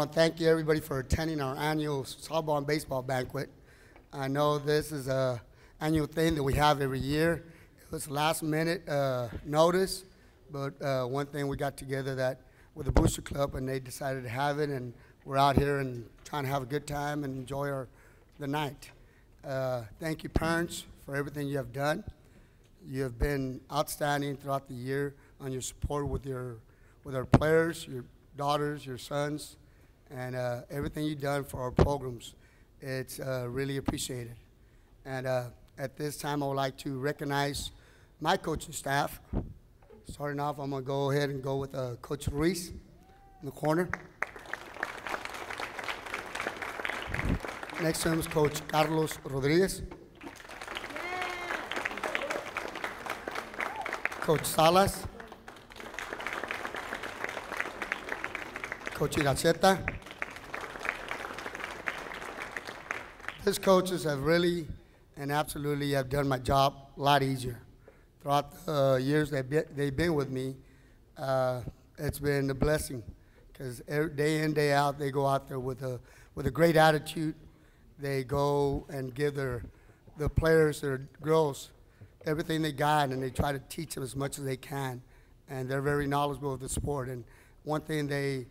want to thank you, everybody, for attending our annual softball and baseball banquet. I know this is an annual thing that we have every year. It was last minute notice, but one thing we got together that with the Booster Club, and they decided to have it, and we're out here and trying to have a good time and enjoy the night. Thank you, parents, for everything you have done. You have been outstanding throughout the year on your support with our players, your daughters, your sons, and everything you've done for our programs. It's really appreciated. And at this time, I would like to recognize my coaching staff. Starting off, I'm going to go ahead and go with Coach Ruiz in the corner. Next to him is Coach Carlos Rodriguez. Coach Salas. Coach Iracheta. These coaches have really and absolutely have done my job a lot easier. Throughout the years they've been with me, it's been a blessing because day in, day out, they go out there with a great attitude. They go and give the players, their girls, everything they got, and they try to teach them as much as they can. And they're very knowledgeable of the sport. And one thing they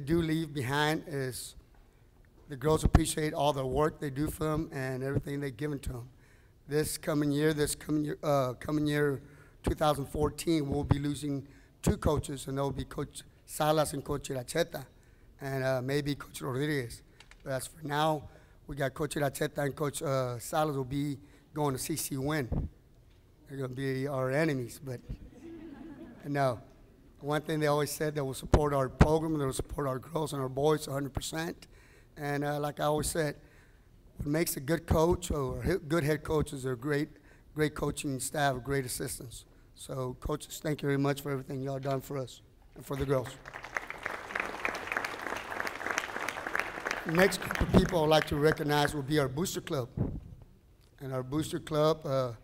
do leave behind is the girls appreciate all the work they do for them and everything they've given to them. This coming year, 2014, we'll be losing two coaches, and they'll be Coach Salas and Coach Iracheta, and maybe Coach Rodriguez. But as for now, we got Coach Iracheta and Coach Salas will be going to CC Win. They're going to be our enemies, but no. One thing they always said, they will support our program, they will support our girls and our boys 100%. And like I always said, what makes a good coach or a good head coach is a great coaching staff, great assistants. So, coaches, thank you very much for everything y'all done for us and for the girls. The next group of people I would like to recognize will be our Booster Club. And our Booster Club,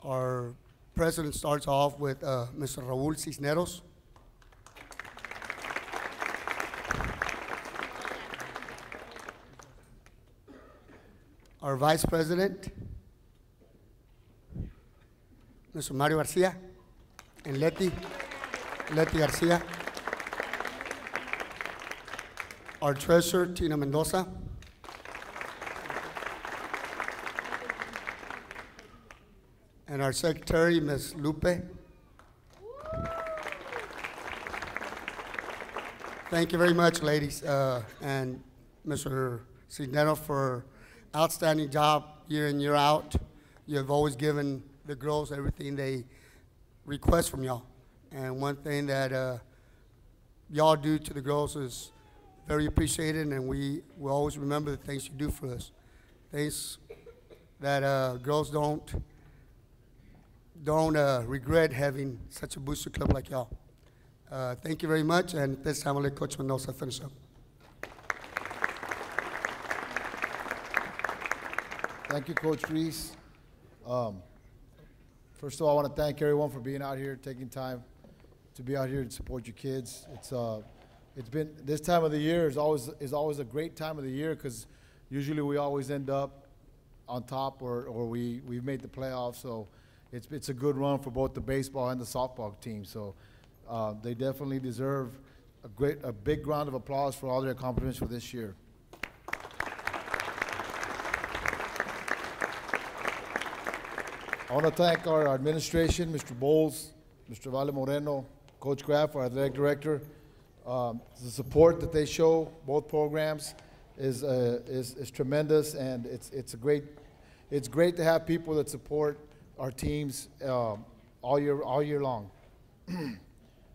our president starts off with Mr. Raul Cisneros. Our vice president, Mr. Mario Garcia, and Leti Garcia. Our treasurer, Tina Mendoza. And our secretary, Ms. Lupe. Thank you very much, ladies, and Mr. Cisneros for outstanding job year in, year out. You have always given the girls everything they request from y'all. And one thing that y'all do to the girls is very appreciated, and we will always remember the things you do for us. Things that girls don't regret having such a Booster Club like y'all. Thank you very much, and at this time I'll let Coach Mendoza finish up. Thank you, Coach Reese. First of all, I want to thank everyone for being out here, taking time to be out here to support your kids. It's been this time of the year is always a great time of the year because usually we always end up on top or we've made the playoffs. So it's a good run for both the baseball and the softball team. So they definitely deserve a big round of applause for all their accomplishments for this year. I want to thank our administration, Mr. Bowles, Mr. Valle Moreno, Coach Graff, our athletic director. The support that they show both programs is tremendous, and it's great to have people that support our teams all year long.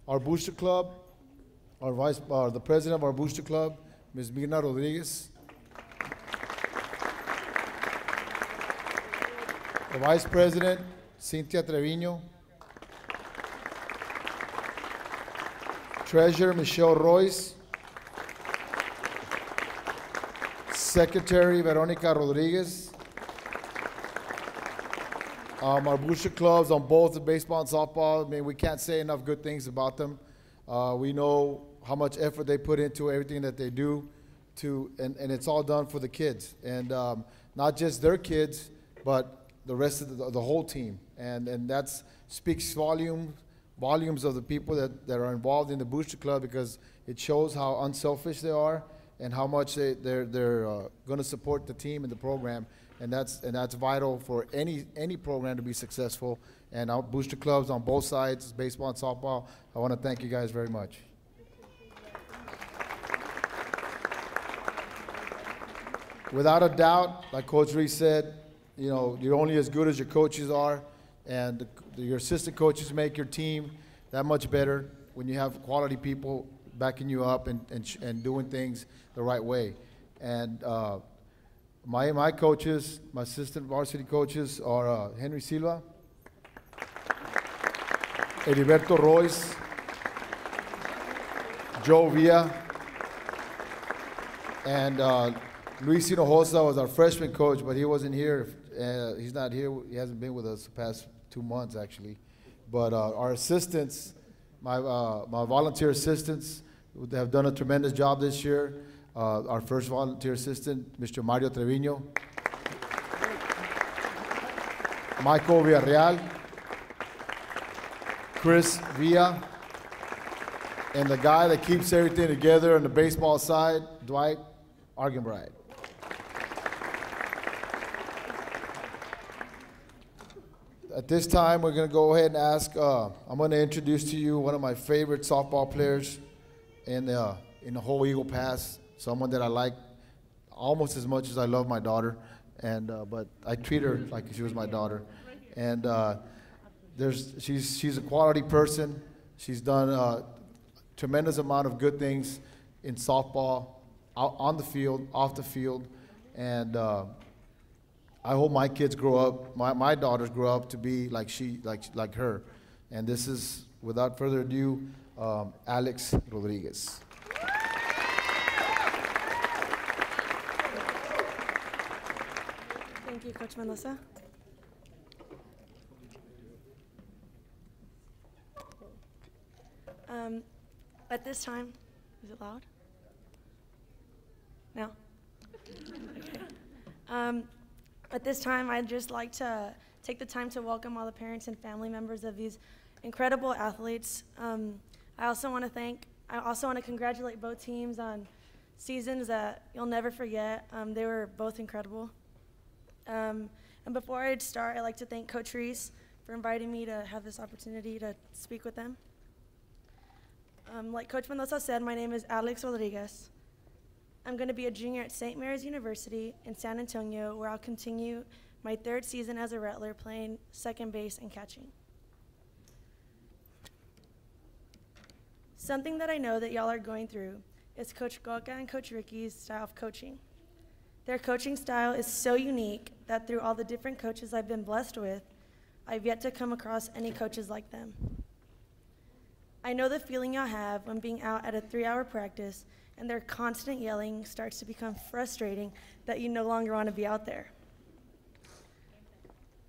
Our Booster Club, the president of our Booster Club, Ms. Mirna Rodriguez. The Vice President, Cynthia Trevino. Treasurer, Michelle Royce. Secretary, Veronica Rodriguez. Our Booster Clubs on both the baseball and softball, I mean, we can't say enough good things about them. We know how much effort they put into everything that they do, and it's all done for the kids, and not just their kids, but the rest of the whole team, and that speaks volumes of the people that are involved in the Booster Club, because it shows how unselfish they are and how much they're going to support the team and the program, and that's vital for any program to be successful. And our Booster Clubs on both sides, baseball and softball, I want to thank you guys very much. Without a doubt, like Coach Reese said, you know, you're only as good as your coaches are, and your assistant coaches make your team that much better when you have quality people backing you up and doing things the right way. And my coaches, my assistant varsity coaches are Henry Silva, Heriberto Royce, Joe Villa, and Luis Hinojosa was our freshman coach, but he wasn't here. He's not here. He hasn't been with us the past 2 months, actually. But our assistants, my volunteer assistants, have done a tremendous job this year. Our first volunteer assistant, Mr. Mario Trevino, Michael Villarreal, Chris Villa, and the guy that keeps everything together on the baseball side, Dwight Argenbright. At this time, we're going to go ahead and ask, I'm going to introduce to you one of my favorite softball players in the whole Eagle Pass, someone that I like almost as much as I love my daughter, and but I treat her like she was my daughter. And she's a quality person. She's done a tremendous amount of good things in softball, on the field, off the field, and I hope my kids grow up, my daughters grow up to be like her. And this is, without further ado, Alex Rodriguez. Thank you, Coach Mendoza. At this time, is it loud? No? Okay. At this time, I'd just like to take the time to welcome all the parents and family members of these incredible athletes. I also want to congratulate both teams on seasons that you'll never forget. They were both incredible. And before I'd start, I'd like to thank Coach Reese for inviting me to have this opportunity to speak with them. Like Coach Mendoza said, my name is Alex Rodriguez. I'm going to be a junior at St. Mary's University in San Antonio, where I'll continue my 3rd season as a Rattler, playing second base and catching. Something that I know that y'all are going through is Coach Goka and Coach Ricky's style of coaching. Their coaching style is so unique that through all the different coaches I've been blessed with, I've yet to come across any coaches like them. I know the feeling y'all have when being out at a 3-hour practice and their constant yelling starts to become frustrating that you no longer want to be out there.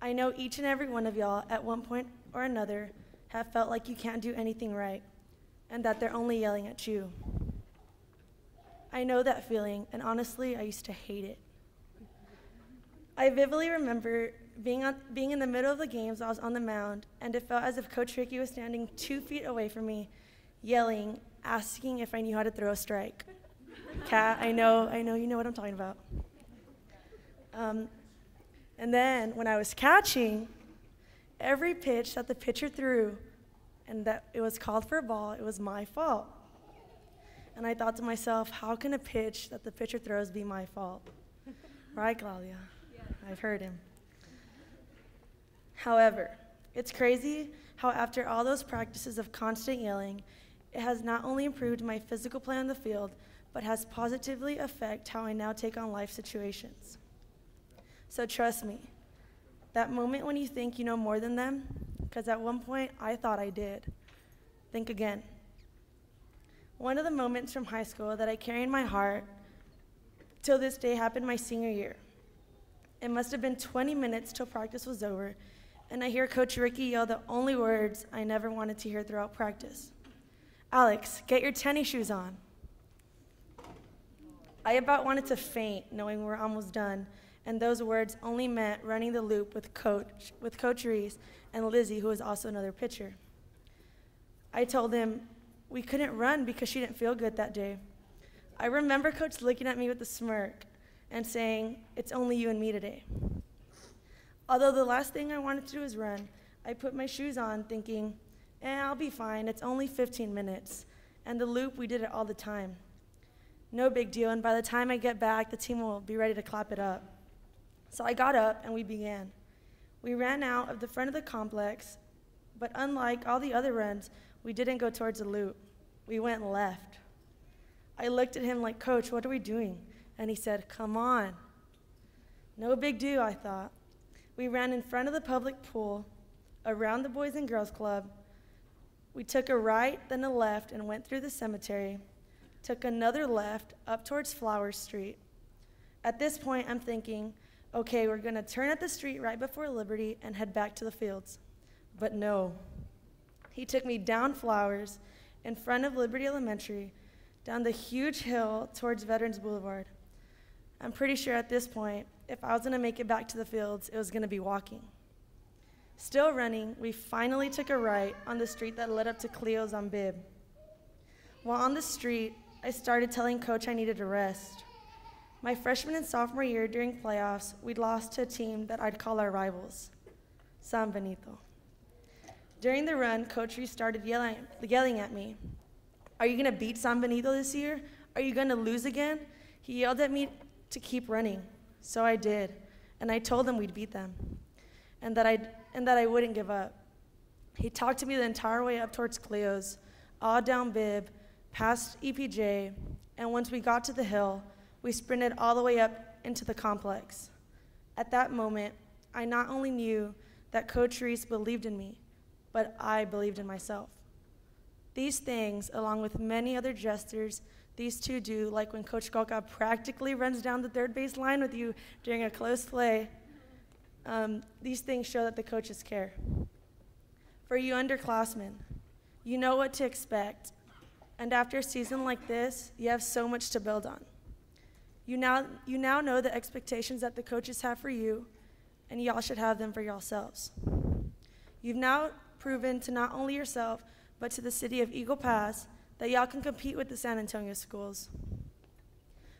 I know each and every one of y'all at one point or another have felt like you can't do anything right and that they're only yelling at you. I know that feeling, and honestly, I used to hate it. I vividly remember being in the middle of the games. I was on the mound, and it felt as if Coach Ricky was standing 2 feet away from me, yelling, asking if I knew how to throw a strike. Kat, I know you know what I'm talking about. And then when I was catching, every pitch that the pitcher threw and that it was called for a ball, it was my fault. And I thought to myself, how can a pitch that the pitcher throws be my fault? Right, Claudia? Yeah. I've heard him. However, it's crazy how after all those practices of constant yelling, it has not only improved my physical play on the field, but has positively affected how I now take on life situations. So trust me, that moment when you think you know more than them, because at one point I thought I did, think again. One of the moments from high school that I carry in my heart till this day happened my senior year. It must have been 20 minutes till practice was over, and I hear Coach Ricky yell the only words I never wanted to hear throughout practice. Alex, get your tennis shoes on. I about wanted to faint knowing we're almost done, and those words only meant running the loop with Coach Reese and Lizzie, who was also another pitcher. I told him we couldn't run because she didn't feel good that day. I remember Coach looking at me with a smirk and saying, "It's only you and me today." Although the last thing I wanted to do was run, I put my shoes on thinking, I'll be fine, it's only 15 minutes. And the loop, we did it all the time. No big deal, and by the time I get back, the team will be ready to clap it up. So I got up and we began. We ran out of the front of the complex, but unlike all the other runs, we didn't go towards the loop. We went left. I looked at him like, "Coach, what are we doing?" And he said, "Come on." No big deal, I thought. We ran in front of the public pool, around the Boys and Girls Club. We took a right, then a left, and went through the cemetery. Took another left up towards Flower Street. At this point, I'm thinking, okay, we're gonna turn at the street right before Liberty and head back to the fields. But no. He took me down Flowers, in front of Liberty Elementary, down the huge hill towards Veterans Boulevard. I'm pretty sure at this point, if I was gonna make it back to the fields, it was gonna be walking. Still running, we finally took a right on the street that led up to Cleo's on Bibb. While on the street, I started telling Coach I needed a rest. My freshman and sophomore year during playoffs, we'd lost to a team that I'd call our rivals, San Benito. During the run, Coach Reese started yelling at me. "Are you gonna beat San Benito this year? Are you gonna lose again?" He yelled at me to keep running, so I did, and I told him we'd beat them, and that I wouldn't give up. He talked to me the entire way up towards Cleo's, all down Bibb, past EPJ, and once we got to the hill, we sprinted all the way up into the complex. At that moment, I not only knew that Coach Reese believed in me, but I believed in myself. These things, along with many other gestures these two do, like when Coach Golka practically runs down the third base line with you during a close play, these things show that the coaches care. For you underclassmen, you know what to expect, and after a season like this, you have so much to build on. You now know the expectations that the coaches have for you, and y'all should have them for yourselves. You've now proven to not only yourself, but to the city of Eagle Pass, that y'all can compete with the San Antonio schools.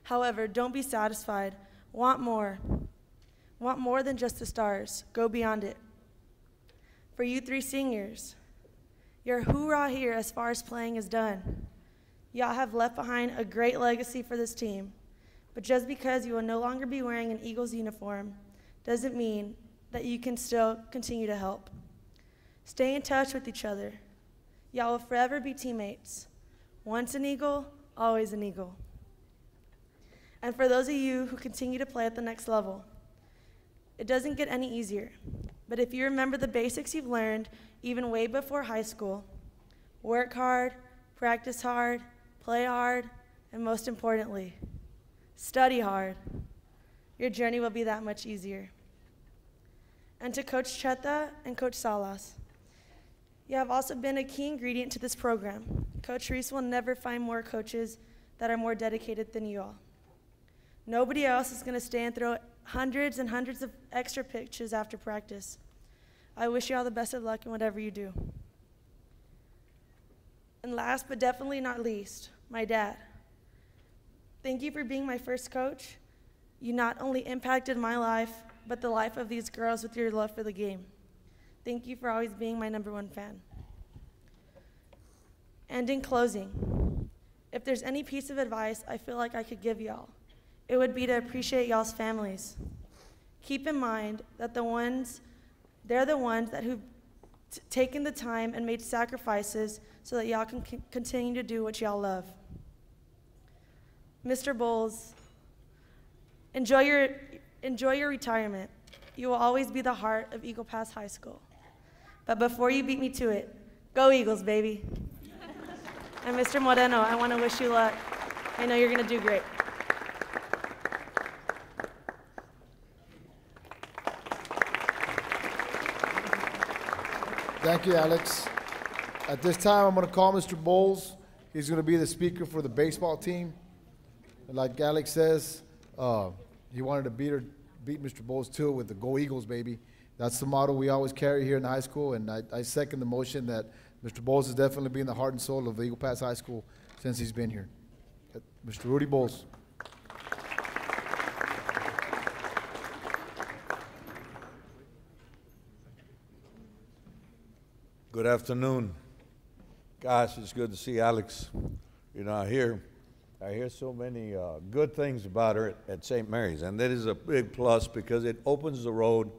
However, don't be satisfied. Want more. Want more than just the stars. Go beyond it. For you three seniors, your hoorah here as far as playing is done. Y'all have left behind a great legacy for this team, but just because you will no longer be wearing an Eagles uniform doesn't mean that you can still continue to help. Stay in touch with each other. Y'all will forever be teammates. Once an Eagle, always an Eagle. And for those of you who continue to play at the next level, it doesn't get any easier. But if you remember the basics you've learned even way before high school, work hard, practice hard, play hard, and most importantly, study hard, your journey will be that much easier. And to Coach Cheta and Coach Salas, you have also been a key ingredient to this program. Coach Reese will never find more coaches that are more dedicated than you all. Nobody else is going to stay and throw hundreds and hundreds of extra pitches after practice. I wish you all the best of luck in whatever you do. And last but definitely not least, my dad. Thank you for being my first coach. You not only impacted my life, but the life of these girls with your love for the game. Thank you for always being my #1 fan. And in closing, if there's any piece of advice I feel like I could give y'all, it would be to appreciate y'all's families. Keep in mind that they're the ones that who've taken the time and made sacrifices so that y'all can continue to do what y'all love. Mr. Bowles, enjoy your retirement. You will always be the heart of Eagle Pass High School. But before you beat me to it, go Eagles, baby. And Mr. Moreno, I want to wish you luck. I know you're going to do great. Thank you, Alex. At this time, I'm going to call Mr. Bowles He's going to be the speaker for the baseball team. And like Alex says, he wanted to beat Mr. Bowles too with the Go Eagles, baby. That's the motto we always carry here in the high school, and I second the motion that Mr. Bowles has definitely been the heart and soul of Eagle Pass High School since he's been here. Mr. Rudy Bowles. Good afternoon. Gosh, it's good to see Alex. You know, I hear so many good things about her at St. Mary's, and that is a big plus because it opens the road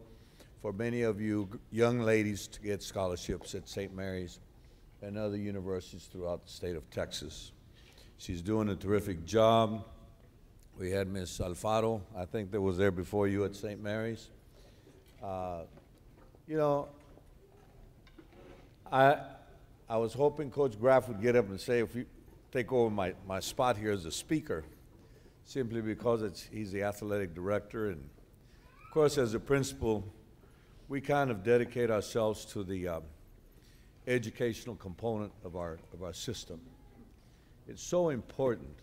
for many of you young ladies to get scholarships at St. Mary's and other universities throughout the state of Texas. She's doing a terrific job. We had Miss Alfaro, I think that was there before you at St. Mary's. You know, I was hoping Coach Graff would get up and say, if you take over my spot here as a speaker, simply because he's the athletic director. And of course, as a principal, we kind of dedicate ourselves to the educational component of our system. It's so important.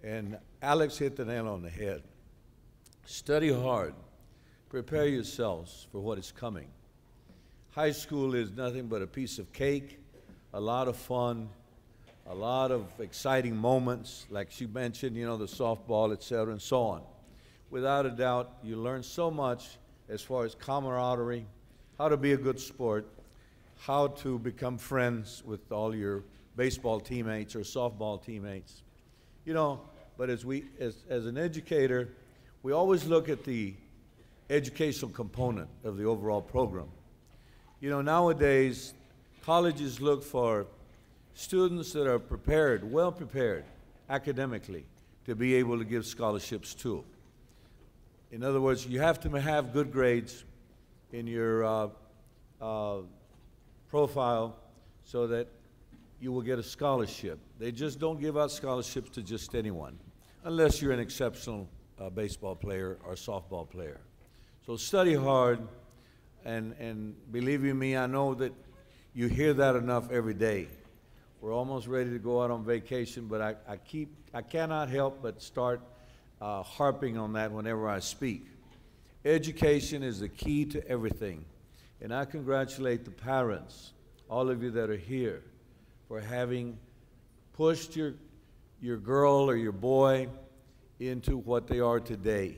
And Alex hit the nail on the head. Study hard. Prepare yourselves for what is coming. High school is nothing but a piece of cake, a lot of fun, a lot of exciting moments, like she mentioned, you know, the softball, et cetera, and so on. Without a doubt, you learn so much as far as camaraderie, how to be a good sport, how to become friends with all your baseball teammates or softball teammates. You know, but as an educator, we always look at the educational component of the overall program. You know, nowadays, colleges look for students that are prepared, well prepared academically to be able to give scholarships to. In other words, you have to have good grades in your profile so that you will get a scholarship. They just don't give out scholarships to just anyone, unless you're an exceptional baseball player or softball player. So study hard, and believe you me, I know that you hear that enough every day. We're almost ready to go out on vacation, but I cannot help but start harping on that whenever I speak. Education is the key to everything, and I congratulate the parents, all of you that are here, for having pushed your girl or your boy into what they are today.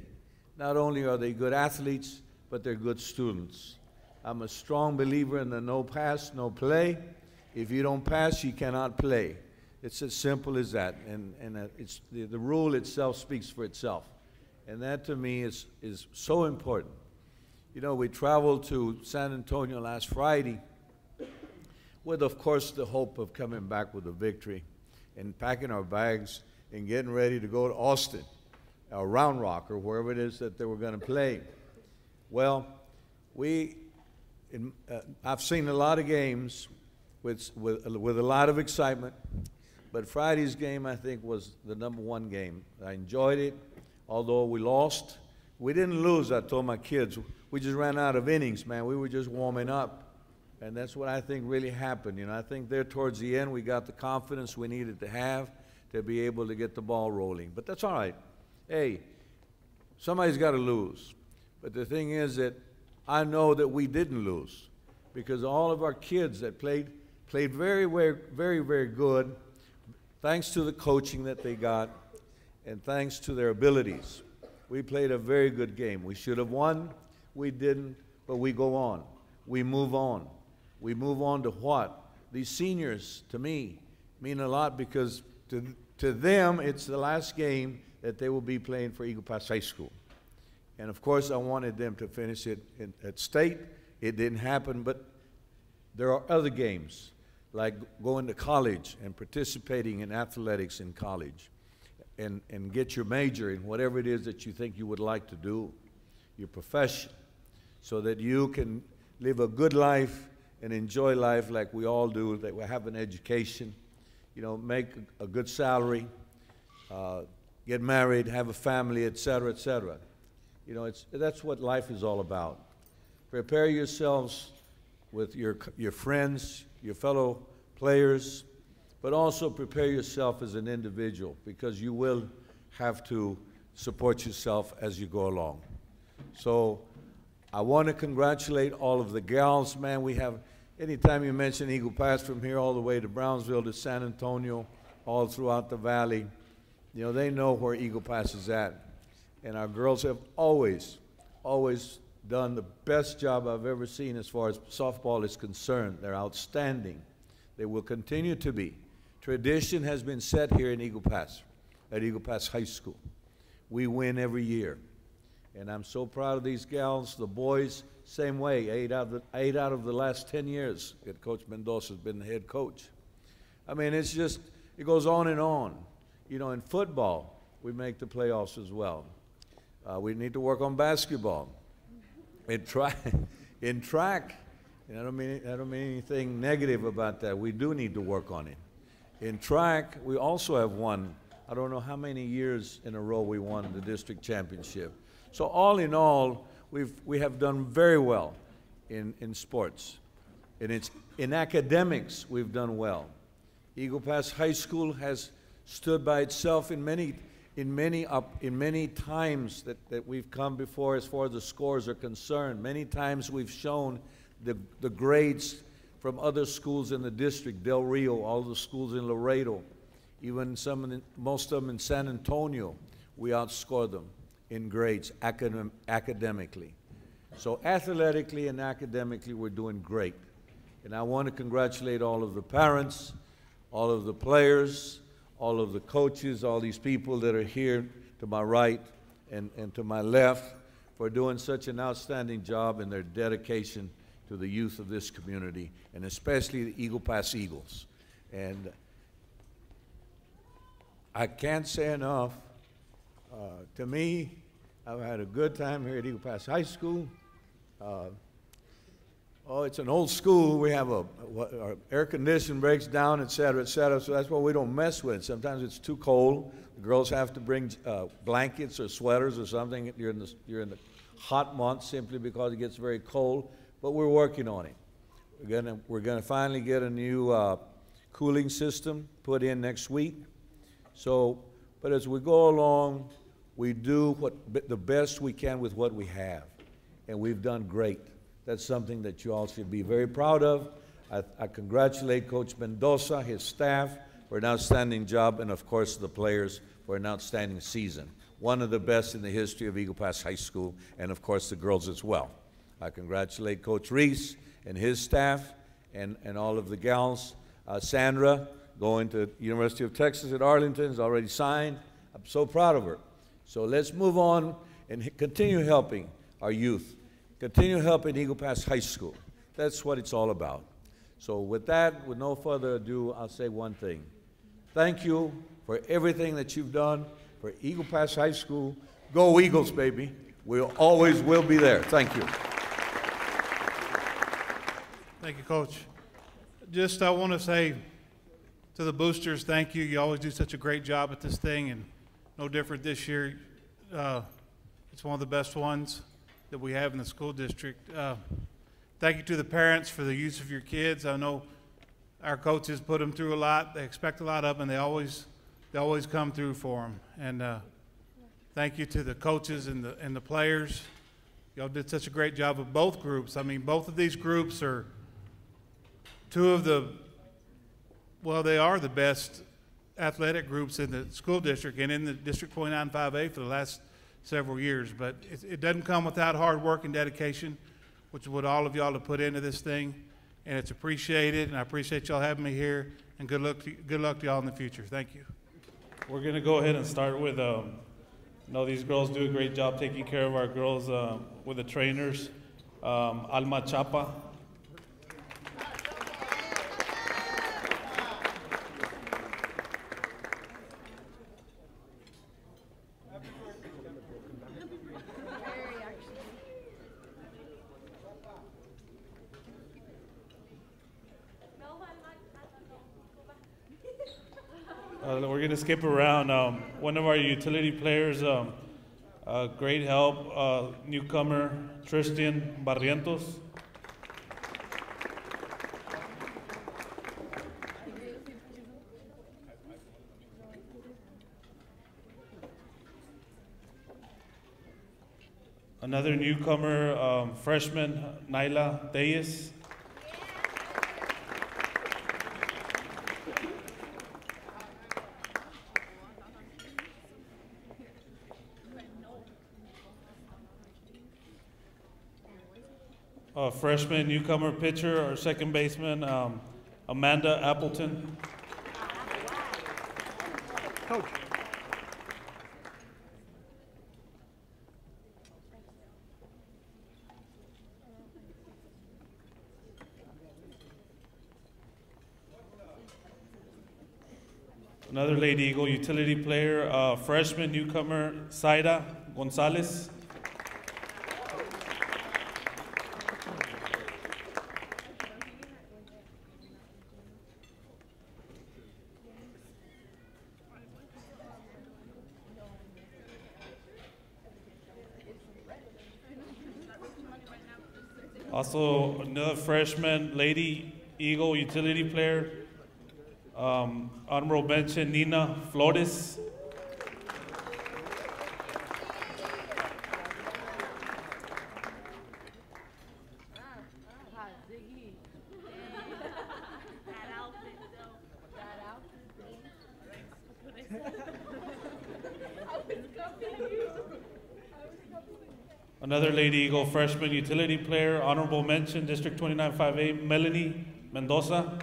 Not only are they good athletes, but they're good students. I'm a strong believer in the no pass, no play. If you don't pass, you cannot play. It's as simple as that, and it's the rule itself speaks for itself. And that to me is so important. You know, we traveled to San Antonio last Friday with, of course, the hope of coming back with a victory and packing our bags and getting ready to go to Austin, or Round Rock, or wherever it is that they were going to play. Well, I've seen a lot of games with a lot of excitement, but Friday's game, I think, was the #1 game. I enjoyed it, although we lost. We didn't lose, I told my kids. We just ran out of innings, man. We were just warming up. And that's what I think really happened. You know, I think there towards the end we got the confidence we needed to have to be able to get the ball rolling. But that's all right. Hey, somebody's got to lose. But the thing is that I know that we didn't lose because all of our kids that played very, very, very, very good, thanks to the coaching that they got and thanks to their abilities. We played a very good game. We should have won. We didn't, but we go on. We move on. We move on to what? These seniors, to me, mean a lot because to them, it's the last game that they will be playing for Eagle Pass High School. And of course, I wanted them to finish it at state. It didn't happen, but there are other games, like going to college and participating in athletics in college and get your major in whatever it is that you think you would like to do, your profession, so that you can live a good life and enjoy life like we all do, that we have an education, you know, make a good salary, get married, have a family, et cetera, et cetera. You know, that's what life is all about. Prepare yourselves with your friends, your fellow players, but also prepare yourself as an individual, because you will have to support yourself as you go along. So I want to congratulate all of the gals. Man, we have, anytime you mention Eagle Pass, from here all the way to Brownsville to San Antonio, all throughout the valley, you know, they know where Eagle Pass is at. And our girls have always done the best job I've ever seen as far as softball is concerned. They're outstanding. They will continue to be. Tradition has been set here in Eagle Pass, at Eagle Pass High School. We win every year. And I'm so proud of these gals. The boys, same way, eight out of the last 10 years that Coach Mendoza has been the head coach. I mean, it's just, it goes on and on. You know, in football, we make the playoffs as well. We need to work on basketball. In track, and I don't mean anything negative about that. We do need to work on it. In track, we also have won, I don't know how many years in a row we won the district championship. So all in all, we have done very well in sports. And in academics, we've done well. Eagle Pass High School has stood by itself in many times that we've come before as far as the scores are concerned. Many times we've shown the grades from other schools in the district, Del Rio, all the schools in Laredo, even most of them in San Antonio, we outscore them in grades academically. So athletically and academically, we're doing great. And I want to congratulate all of the parents, all of the players, all of the coaches, all these people that are here to my right and to my left for doing such an outstanding job in their dedication to the youth of this community, and especially the Eagle Pass Eagles. And I can't say enough. To me, I've had a good time here at Eagle Pass High School. Oh, it's an old school. We have our air conditioning breaks down, et cetera, so that's what we don't mess with. Sometimes it's too cold. The girls have to bring blankets or sweaters or something during the hot months simply because it gets very cold, but we're working on it. We're gonna finally get a new cooling system put in next week. So, but as we go along, we do the best we can with what we have, and we've done great. That's something that you all should be very proud of. I congratulate Coach Mendoza, his staff, for an outstanding job, and of course the players for an outstanding season. One of the best in the history of Eagle Pass High School, and of course the girls as well. I congratulate Coach Reese and his staff and all of the gals. Sandra, going to University of Texas at Arlington, is already signed. I'm so proud of her. So let's move on and continue helping our youth. Continue helping Eagle Pass High School. That's what it's all about. So with that, with no further ado, I'll say one thing. Thank you for everything that you've done for Eagle Pass High School. Go Eagles, baby. We always will be there. Thank you. Thank you, Coach. Just I want to say to the boosters, thank you. You always do such a great job at this thing, and no different this year. It's one of the best ones that we have in the school district. Thank you to the parents for the use of your kids. I know our coaches put them through a lot. They expect a lot of them, and they always come through for them. And thank you to the coaches and the players. Y'all did such a great job of both groups. I mean, both of these groups are two of the, well, they are the best athletic groups in the school district and in the District 495A for the last several years. But it doesn't come without hard work and dedication, which is what all of y'all have put into this thing. And it's appreciated, and I appreciate y'all having me here. And good luck to y'all in the future. Thank you. We're going to go ahead and start with, these girls do a great job taking care of our girls with the trainers. Alma Chapa. We're going to skip around. One of our utility players, great help, newcomer Tristan Barrientos. Another newcomer, freshman Naila Deyes. Freshman newcomer pitcher or second baseman, Amanda Appleton. Coach. Another Lady Eagle utility player, freshman newcomer Zaida Gonzalez. Also, another freshman Lady Eagle utility player, honorable mention Nina Flores. Another Lady Eagle freshman utility player, honorable mention, District 29-5A, Melanie Mendoza.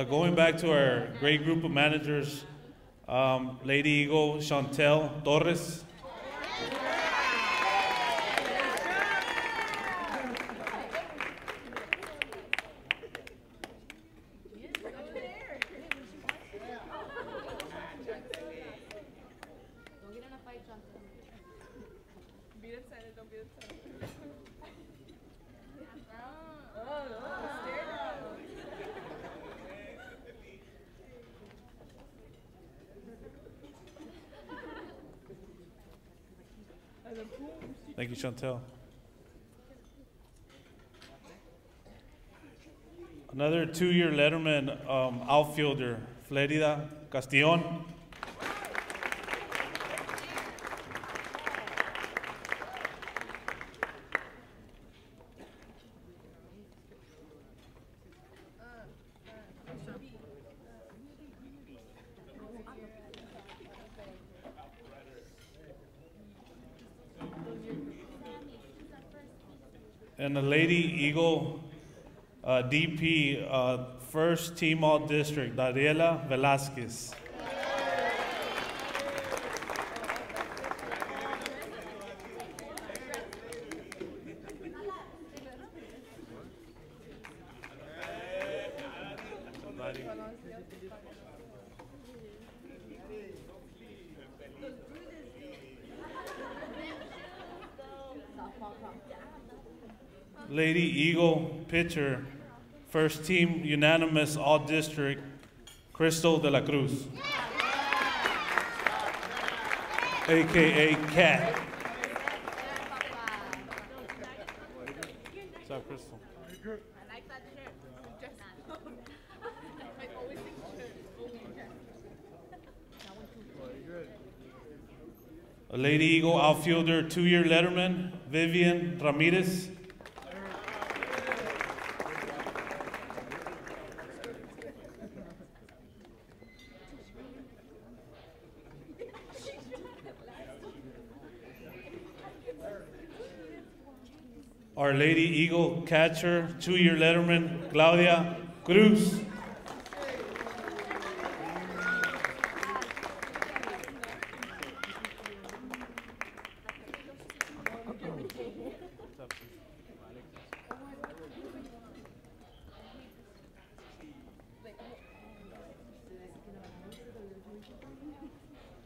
Going back to our great group of managers, Lady Eagle Chantel Torres. Thank you, Chantel. Another two-year letterman outfielder, Flerida Castillon. And the Lady Eagle DP, first team all district, Dariela Velasquez. Lady Eagle pitcher, first team unanimous all district, Crystal de la Cruz, AKA Cat. What's up, Crystal? I like that shirt. I always think A Lady Eagle outfielder, two-year letterman, Vivian Ramirez. Our Lady Eagle catcher, two-year letterman, Claudia Cruz.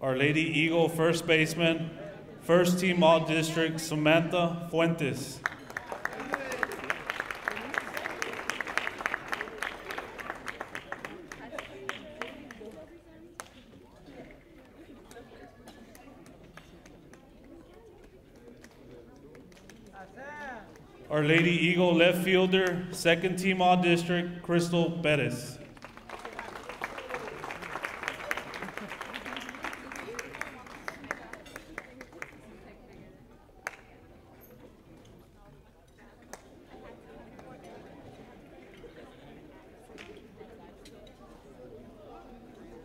Our Lady Eagle first baseman, first team all-district, Samantha Fuentes. Our Lady Eagle left fielder, second team All-District, Crystal Perez.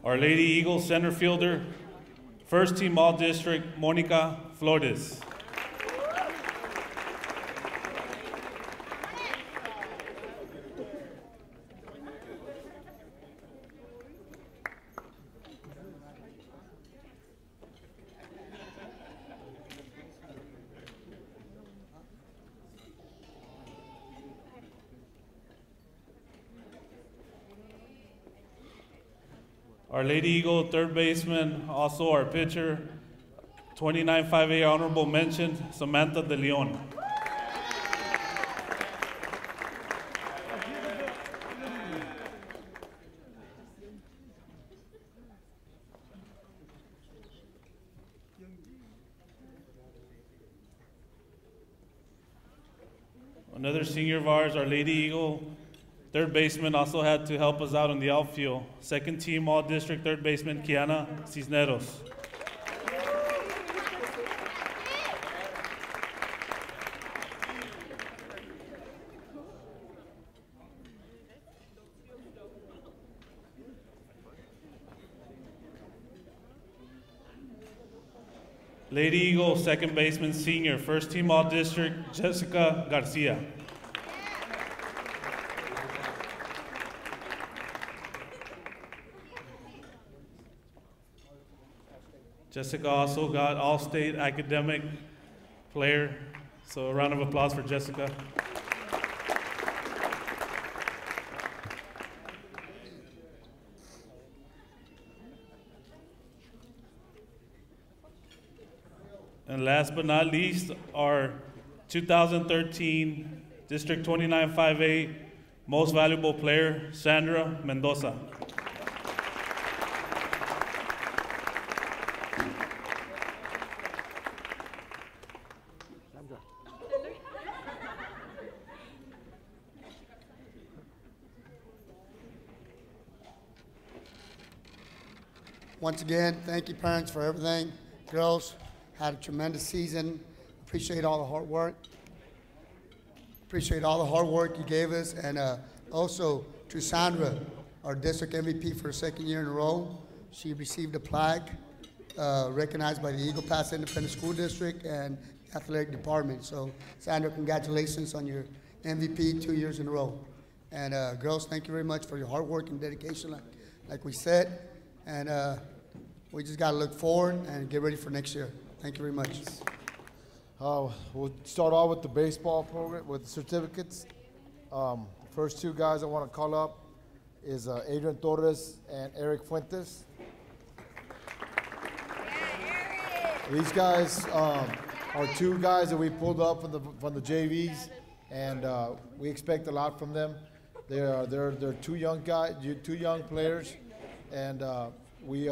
Our Lady Eagle center fielder, first team All-District, Monica Flores. Our Lady Eagle third baseman, also our pitcher, 29-5A honorable mention, Samantha De Leon. Another senior of ours, our Lady Eagle third baseman, also had to help us out in the outfield. Second team All-District third baseman, Kiana Cisneros. Lady Eagle second baseman, senior, first team All-District, Jessica Garcia. Jessica also got All-State Academic Player, so a round of applause for Jessica. And last but not least, our 2013 District 29-5A Most Valuable Player, Sandra Mendoza. Once again, thank you, parents, for everything. Girls had a tremendous season. Appreciate all the hard work. Appreciate all the hard work you gave us. And also to Sandra, our district MVP for the second year in a row. She received a plaque recognized by the Eagle Pass Independent School District and the athletic department. So Sandra, congratulations on your MVP 2 years in a row. And girls, thank you very much for your hard work and dedication, like we said. And we just got to look forward and get ready for next year. Thank you very much. We'll start off with the baseball program, with the certificates. First two guys I want to call up is Adrian Torres and Eric Fuentes. These guys are two guys that we pulled up from the JVs, and we expect a lot from them. They're two young guys, two young players, and we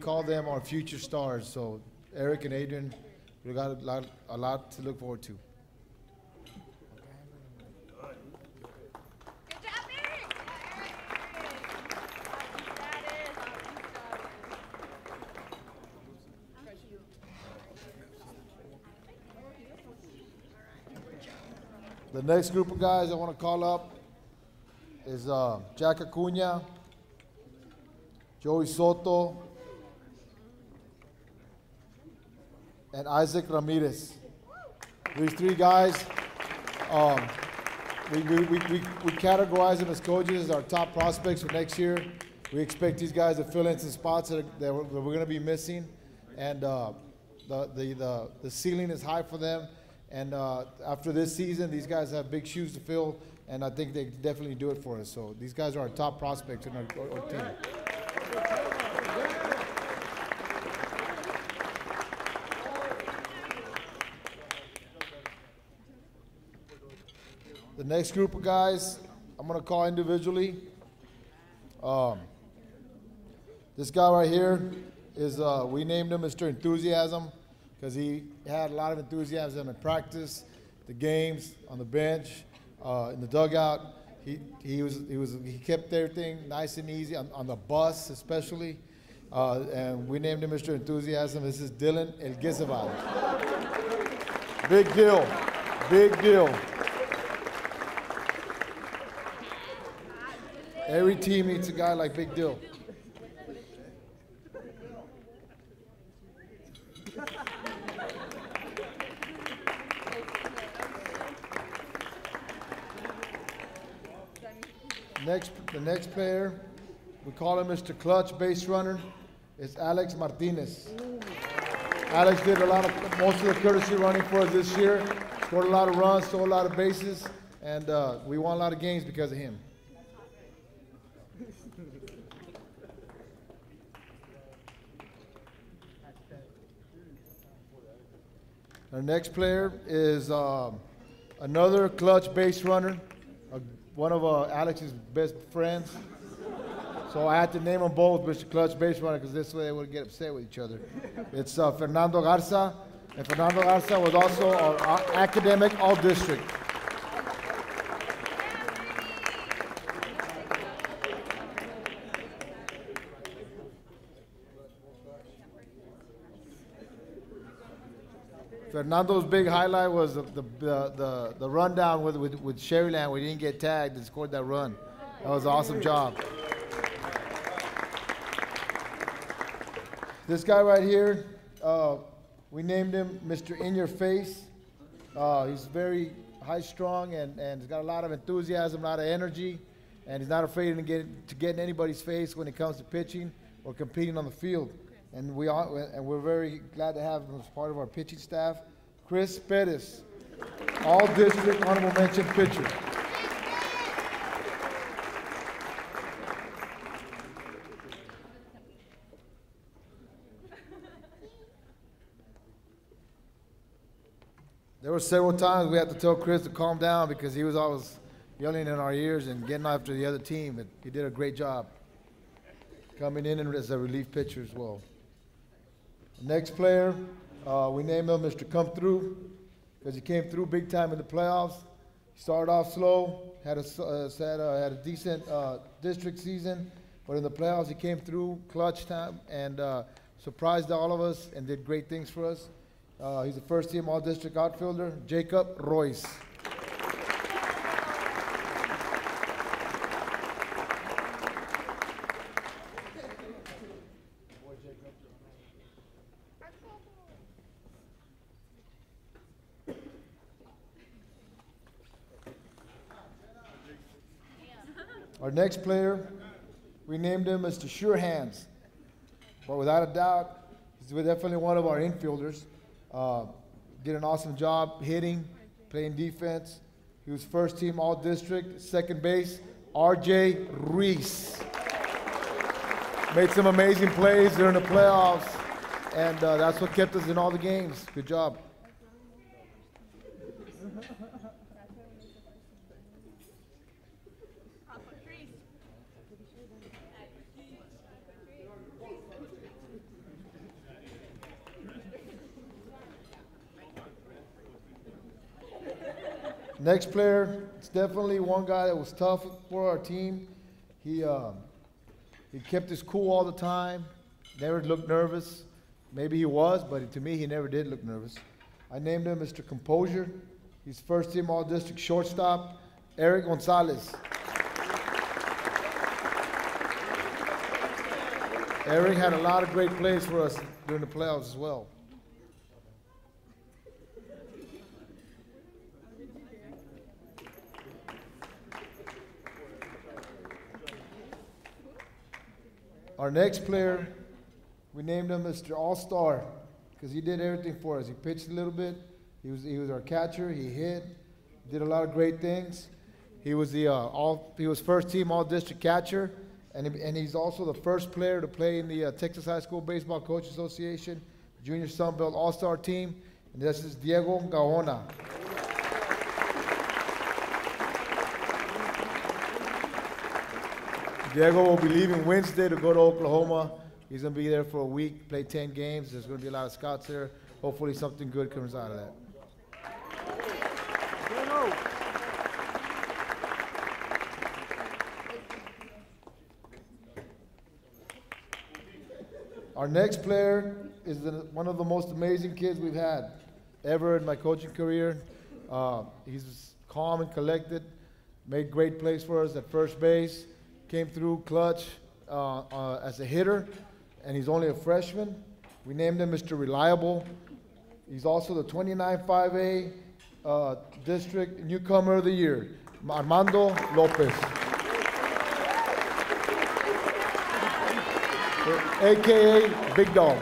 call them our future stars. So Eric and Adrian, we got a lot to look forward to. Good job, Eric. The next group of guys I want to call up is Jack Acuna, Joey Soto, and Isaac Ramirez. These three guys, we categorize them as coaches as our top prospects for next year. We expect these guys to fill in some spots that we're going to be missing, and the ceiling is high for them. And after this season, these guys have big shoes to fill, and I think they definitely do it for us. So these guys are our top prospects in our team. The next group of guys, I'm going to call individually. This guy right here is, we named him Mr. Enthusiasm because he had a lot of enthusiasm in practice, the games, on the bench, in the dugout. He kept everything nice and easy on the bus especially. And we named him Mr. Enthusiasm. This is Dylan El Gizabal. Big deal, big deal. Every team needs a guy like Big Deal. The next player, we call him Mr. Clutch Base Runner, is Alex Martinez. Alex did most of the courtesy running for us this year, scored a lot of runs, stole a lot of bases, and we won a lot of games because of him. Our next player is another clutch base runner, one of Alex's best friends. So I had to name them both Mr. Clutch Base Runner because this way they wouldn't get upset with each other. It's Fernando Garza, and Fernando Garza was also our academic all-district. Fernando's big highlight was the rundown with Sherryland. We didn't get tagged and scored that run. That was an awesome job. This guy right here, we named him Mr. In Your Face. He's very high-strung and he's got a lot of enthusiasm, a lot of energy, and he's not afraid to get in anybody's face when it comes to pitching or competing on the field. And we're very glad to have him as part of our pitching staff. Chris Perez, all-district honorable mention pitcher. There were several times we had to tell Chris to calm down because he was always yelling in our ears and getting after the other team, but he did a great job coming in as a relief pitcher as well. The next player, we named him Mr. Come Through because he came through big time in the playoffs. He started off slow, had a decent district season, but in the playoffs he came through clutch time and surprised all of us and did great things for us. He's a first-team all-district outfielder, Jacob Royce. Our next player, we named him Mr. Sure Hands. But without a doubt, he's definitely one of our infielders. Did an awesome job hitting, playing defense. He was first team all district, second base, RJ Reese. Made some amazing plays during the playoffs, and that's what kept us in all the games. Good job. Next player, it's definitely one guy that was tough for our team. He kept his cool all the time, never looked nervous. Maybe he was, but to me, he never did look nervous. I named him Mr. Composure. He's first team all-district shortstop, Eric Gonzalez. Eric had a lot of great plays for us during the playoffs as well. Our next player, we named him Mr. All-Star because he did everything for us. He pitched a little bit. He was our catcher. He hit. Did a lot of great things. He was first team all-district catcher, and he's also the first player to play in the Texas High School Baseball Coach Association Junior Sunbelt All-Star Team, and this is Diego Gaona. Diego will be leaving Wednesday to go to Oklahoma. He's going to be there for a week, play 10 games. There's going to be a lot of scouts there. Hopefully something good comes out of that. Our next player is one of the most amazing kids we've had ever in my coaching career. He's calm and collected, made great plays for us at first base, came through clutch as a hitter, and he's only a freshman. We named him Mr. Reliable. He's also the 29-5A District Newcomer of the Year, Armando Lopez, AKA Big Dog.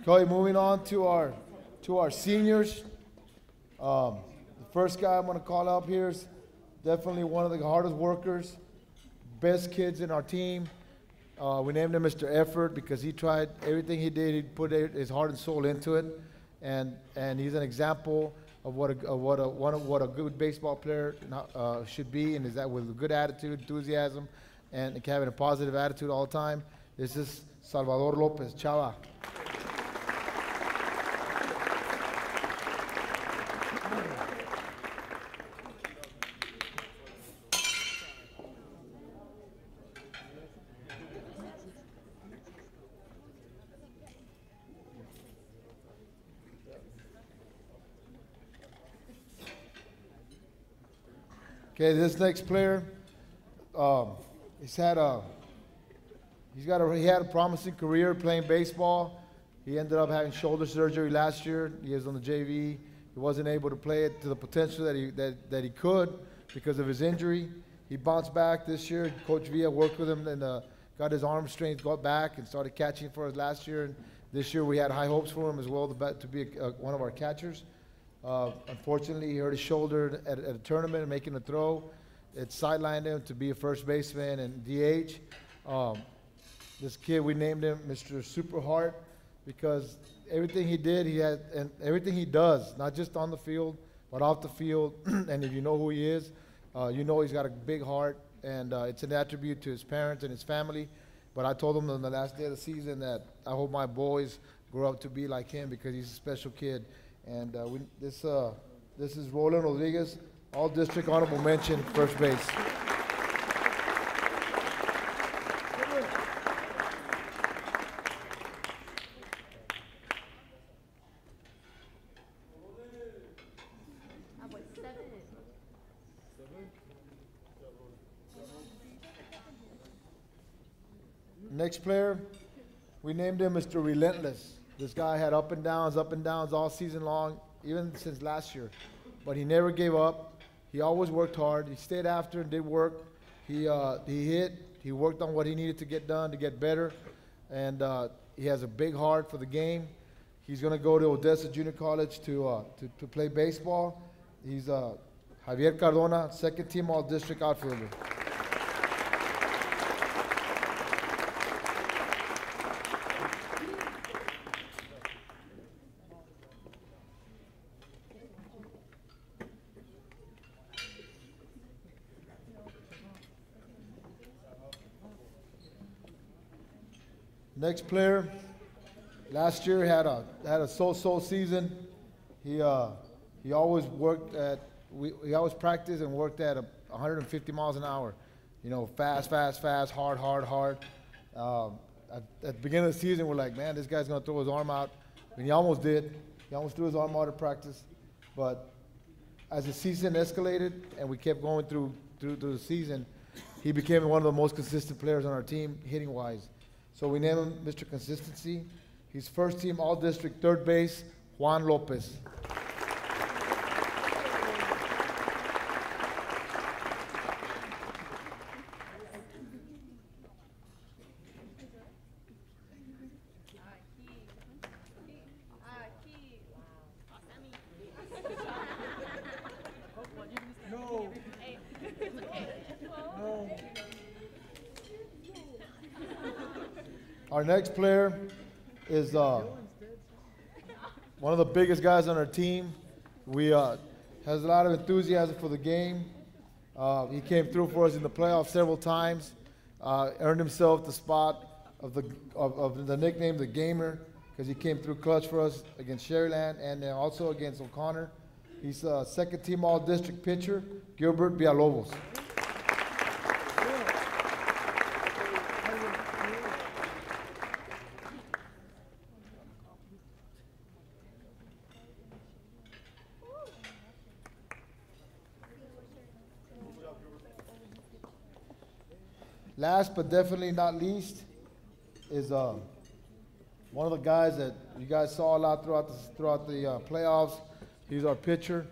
Okay, moving on to our seniors. The first guy I'm going to call up here is definitely one of the hardest workers, best kids in our team. We named him Mr. Effort because he tried everything he did. He put his heart and soul into it, and he's an example of what a good baseball player should be, and is that with a good attitude, enthusiasm, and having a positive attitude all the time. This is Salvador Lopez, Chava. Okay, this next player, he had a promising career playing baseball. He ended up having shoulder surgery last year. He was on the JV. He wasn't able to play it to the potential that he could because of his injury. He bounced back this year. Coach Villa worked with him and got his arm strength, got back, and started catching for us last year. And this year we had high hopes for him as well to be one of our catchers. Unfortunately, he hurt his shoulder at a tournament and making a throw. It sidelined him to be a first baseman and DH. This kid, we named him Mr. Super Heart because everything he did, and everything he does, not just on the field, but off the field. And if you know who he is, you know he's got a big heart, and it's an attribute to his parents and his family. But I told him on the last day of the season that I hope my boys grow up to be like him because he's a special kid. And this is Roland Rodriguez, all district honorable mention, first base. Next player, we named him Mr. Relentless. This guy had up and downs all season long, even since last year. But he never gave up. He always worked hard. He stayed after and did work. He hit. He worked on what he needed to get done to get better. And he has a big heart for the game. He's going to go to Odessa Junior College to play baseball. He's Javier Cardona, second team all-district outfielder. Next player, last year had a so-so season. He always worked he always practiced and worked at 150 miles an hour. You know, fast, hard. At the beginning of the season, we're like, man, this guy's gonna throw his arm out. And he almost did. He almost threw his arm out at practice. But as the season escalated and we kept going through the season, he became one of the most consistent players on our team, hitting-wise. So we named him Mr. Consistency. He's first team all-district third base, Juan Lopez. Our next player is one of the biggest guys on our team. We has a lot of enthusiasm for the game. He came through for us in the playoffs several times. Earned himself the spot of the nickname the Gamer because he came through clutch for us against Sherryland and then also against O'Connor. He's a second-team All-District pitcher, Gilbert Villalobos. Last but definitely not least is one of the guys that you guys saw a lot throughout the playoffs. He's our pitcher.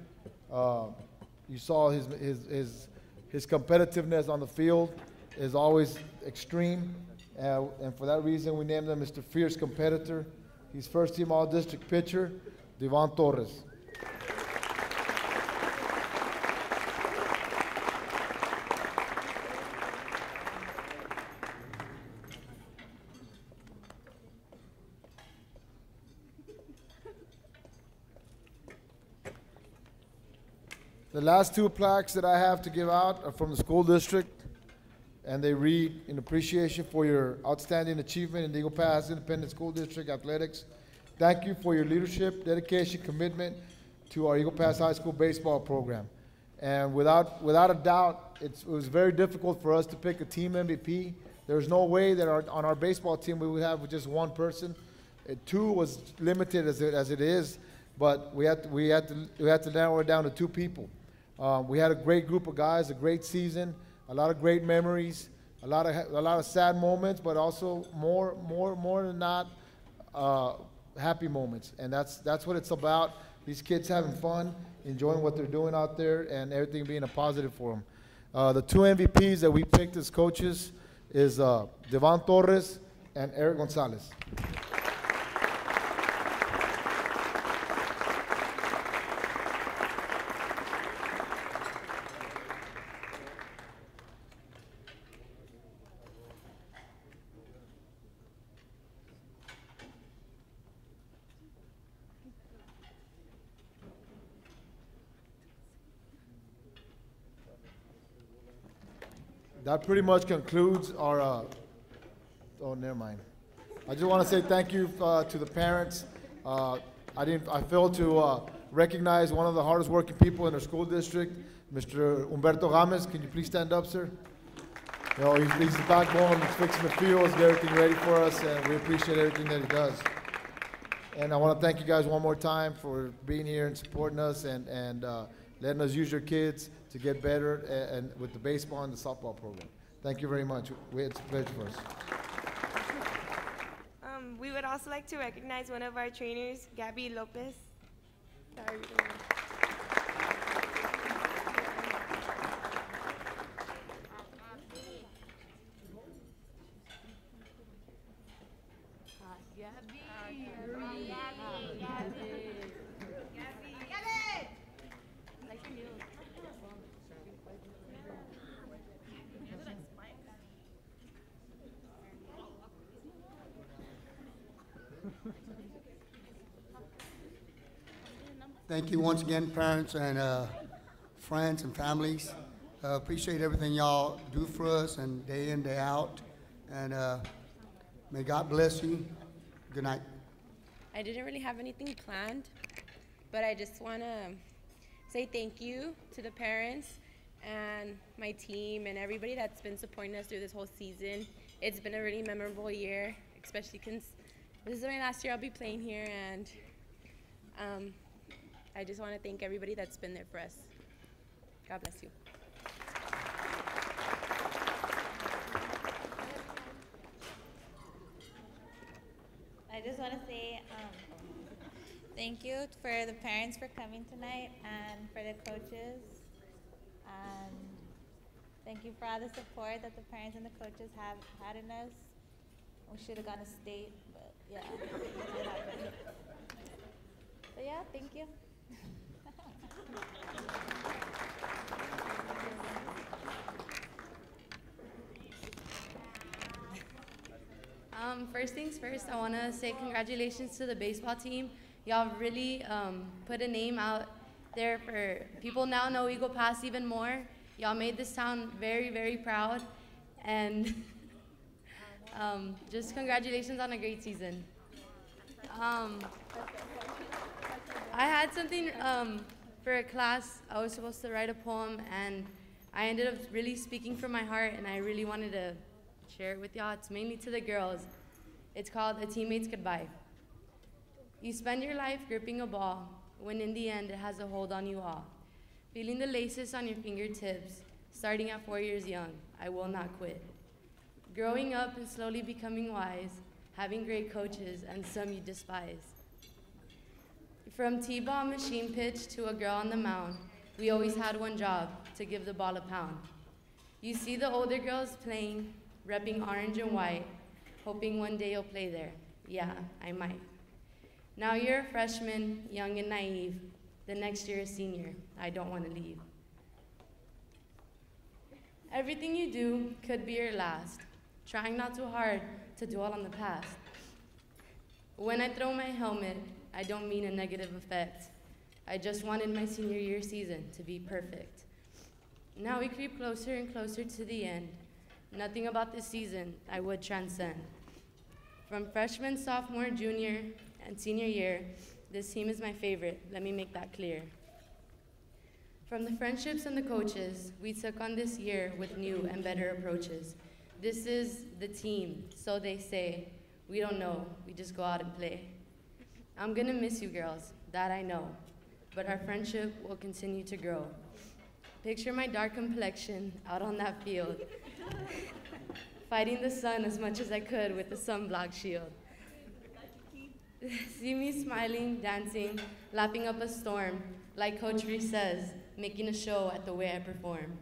You saw his competitiveness on the field is always extreme, and for that reason we named him Mr. Fierce Competitor. He's first-team All-District pitcher, Devon Torres. The last two plaques that I have to give out are from the school district, and they read, in appreciation for your outstanding achievement in the Eagle Pass Independent School District athletics. Thank you for your leadership, dedication, commitment to our Eagle Pass High School baseball program. And without a doubt, it was very difficult for us to pick a team MVP. There was no way that on our baseball team we would have just one person. Two was limited as it is, but we had to narrow it down to two people. We had a great group of guys, a great season, a lot of great memories, a lot of sad moments, but also more than not happy moments. And that's what it's about. These kids having fun, enjoying what they're doing out there, and everything being a positive for them. The two MVPs that we picked as coaches is Devon Torres and Eric Gonzalez. That pretty much concludes our, oh, never mind. I just want to say thank you to the parents. I failed to recognize one of the hardest working people in our school district, Mr. Humberto Gomez. Can you please stand up, sir? You know, he's the backbone, he's fixing the fields, get everything ready for us, and we appreciate everything that he does. And I want to thank you guys one more time for being here and supporting us and letting us use your kids to get better and with the baseball and the softball program. Thank you very much. It's a pleasure for us. We would also like to recognize one of our trainers, Gabby Lopez. Sorry. Thank you once again, parents and friends and families. Appreciate everything y'all do for us and day in, day out. And may God bless you. Good night. I didn't really have anything planned, but I just want to say thank you to the parents and my team and everybody that's been supporting us through this whole season. It's been a really memorable year, especially since this is my last year I'll be playing here, and I just want to thank everybody that's been there for us. God bless you. I just want to say thank you for the parents for coming tonight and for the coaches. And thank you for all the support that the parents and the coaches have had in us. We should have gone to state, but yeah. So yeah, thank you. First things first, I want to say congratulations to the baseball team. Y'all really put a name out there for people now know Eagle Pass even more. Y'all made this town very, very proud, and just congratulations on a great season. Um, I had something for a class. I was supposed to write a poem, and I ended up really speaking from my heart, and I really wanted to share it with y'all. It's mainly to the girls. It's called A Teammate's Goodbye. You spend your life gripping a ball, when in the end it has a hold on you all. Feeling the laces on your fingertips, starting at 4 years young, I will not quit. Growing up and slowly becoming wise, having great coaches and some you despise. From T-ball machine pitch to a girl on the mound, we always had one job, to give the ball a pound. You see the older girls playing, repping orange and white, hoping one day you'll play there. Yeah, I might. Now you're a freshman, young and naive. The next year a senior. I don't want to leave. Everything you do could be your last. Trying not too hard to dwell on the past. When I throw my helmet, I don't mean a negative effect. I just wanted my senior year season to be perfect. Now we creep closer and closer to the end. Nothing about this season I would transcend. From freshman, sophomore, junior, and senior year, this team is my favorite. Let me make that clear. From the friendships and the coaches, we took on this year with new and better approaches. This is the team, so they say. We don't know, we just go out and play. I'm gonna miss you girls, that I know, but our friendship will continue to grow. Picture my dark complexion out on that field, fighting the sun as much as I could with a sunblock shield. See me smiling, dancing, lapping up a storm, like Coach Reese says, making a show at the way I perform.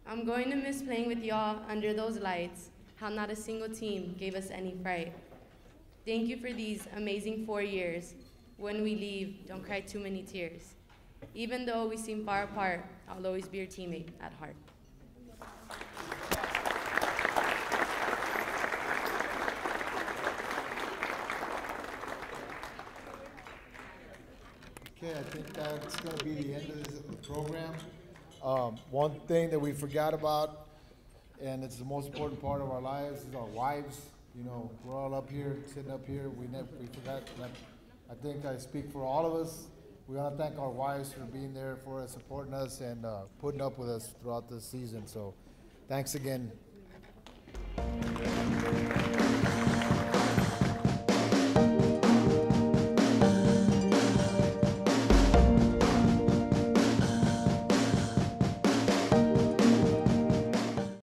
I'm going to miss playing with y'all under those lights, how not a single team gave us any fright. Thank you for these amazing 4 years. When we leave, don't cry too many tears. Even though we seem far apart, I'll always be your teammate at heart. Okay, I think that's going to be the end of this program. One thing that we forgot about, and it's the most important part of our lives, is our wives. You know, we're all up here, sitting up here. We forgot that. I think I speak for all of us. We want to thank our wives for being there for us, supporting us, and putting up with us throughout this season. So, thanks again.